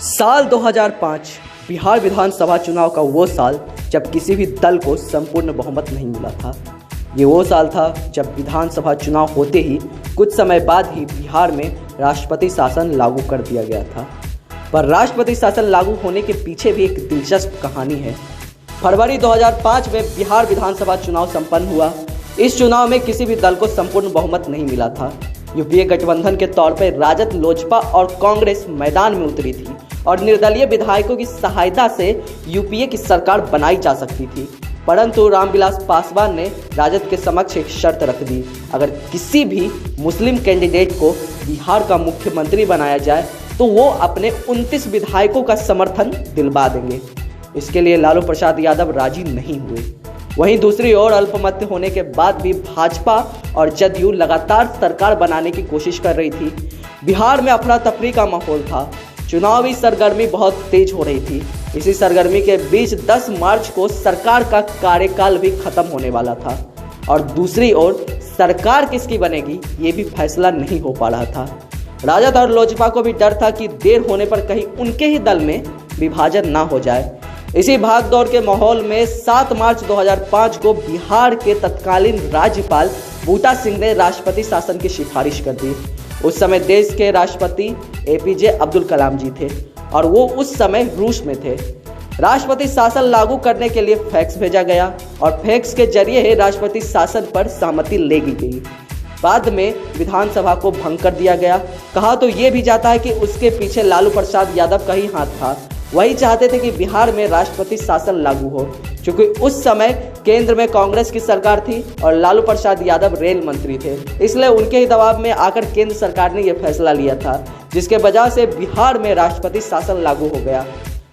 साल 2005 बिहार विधानसभा चुनाव का वो साल जब किसी भी दल को संपूर्ण बहुमत नहीं मिला था। ये वो साल था जब विधानसभा चुनाव होते ही कुछ समय बाद ही बिहार में राष्ट्रपति शासन लागू कर दिया गया था। पर राष्ट्रपति शासन लागू होने के पीछे भी एक दिलचस्प कहानी है। फरवरी 2005 में बिहार विधानसभा चुनाव संपन्न हुआ। इस चुनाव में किसी भी दल को संपूर्ण बहुमत नहीं मिला था। यूपीए गठबंधन के तौर पर राजद, लोजपा और कांग्रेस मैदान में उतरी थी और निर्दलीय विधायकों की सहायता से यूपीए की सरकार बनाई जा सकती थी। परंतु रामविलास पासवान ने राजद के समक्ष एक शर्त रख दी, अगर किसी भी मुस्लिम कैंडिडेट को बिहार का मुख्यमंत्री बनाया जाए तो वो अपने 29 विधायकों का समर्थन दिलवा देंगे। इसके लिए लालू प्रसाद यादव राजी नहीं हुए। वहीं दूसरी ओर अल्पमत होने के बाद भी भाजपा और जदयू लगातार सरकार बनाने की कोशिश कर रही थी। बिहार में अफरा तफरी का माहौल था। चुनावी सरगर्मी बहुत तेज हो रही थी। इसी सरगर्मी के बीच 10 मार्च को सरकार का कार्यकाल भी खत्म होने वाला था और दूसरी ओर सरकार किसकी बनेगी ये भी फैसला नहीं हो पा रहा था। राजद और लोजपा को भी डर था कि देर होने पर कहीं उनके ही दल में विभाजन ना हो जाए। इसी भागदौड़ के माहौल में 7 मार्च 2005 को बिहार के तत्कालीन राज्यपाल बूटा सिंह ने राष्ट्रपति शासन की सिफारिश कर दी। उस समय देश के राष्ट्रपति एपीजे अब्दुल कलाम जी थे और वो उस समय रूस में थे। राष्ट्रपति शासन लागू करने के लिए फैक्स भेजा गया और फैक्स के जरिए राष्ट्रपति शासन पर सहमति ले ली गई। बाद में विधानसभा को भंग कर दिया गया। कहा तो ये भी जाता है कि उसके पीछे लालू प्रसाद यादव का ही हाथ था। वही चाहते थे कि बिहार में राष्ट्रपति शासन लागू हो, क्योंकि उस समय केंद्र में कांग्रेस की सरकार थी और लालू प्रसाद यादव रेल मंत्री थे। इसलिए उनके ही दबाव में आकर केंद्र सरकार ने यह फैसला लिया था, जिसके वजह से बिहार में राष्ट्रपति शासन लागू हो गया।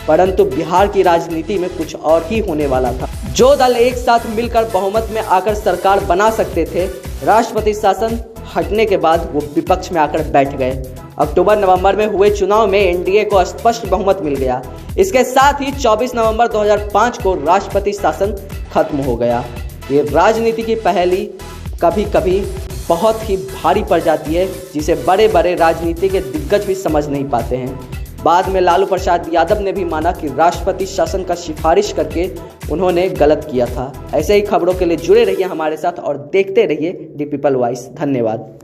परंतु बिहार की राजनीति में कुछ और ही होने वाला था। जो दल एक साथ मिलकर बहुमत में आकर सरकार बना सकते थे, राष्ट्रपति शासन हटने के बाद वो विपक्ष में आकर बैठ गए। अक्टूबर-नवंबर में हुए चुनाव में एनडीए को स्पष्ट बहुमत मिल गया। इसके साथ ही 24 नवंबर 2005 को राष्ट्रपति शासन खत्म हो गया। ये राजनीति की पहेली कभी कभी बहुत ही भारी पड़ जाती है, जिसे बड़े बड़े राजनीति के दिग्गज भी समझ नहीं पाते हैं। बाद में लालू प्रसाद यादव ने भी माना कि राष्ट्रपति शासन का सिफारिश करके उन्होंने गलत किया था। ऐसे ही खबरों के लिए जुड़े रहिए हमारे साथ और देखते रहिए दी पीपल वॉइस। धन्यवाद।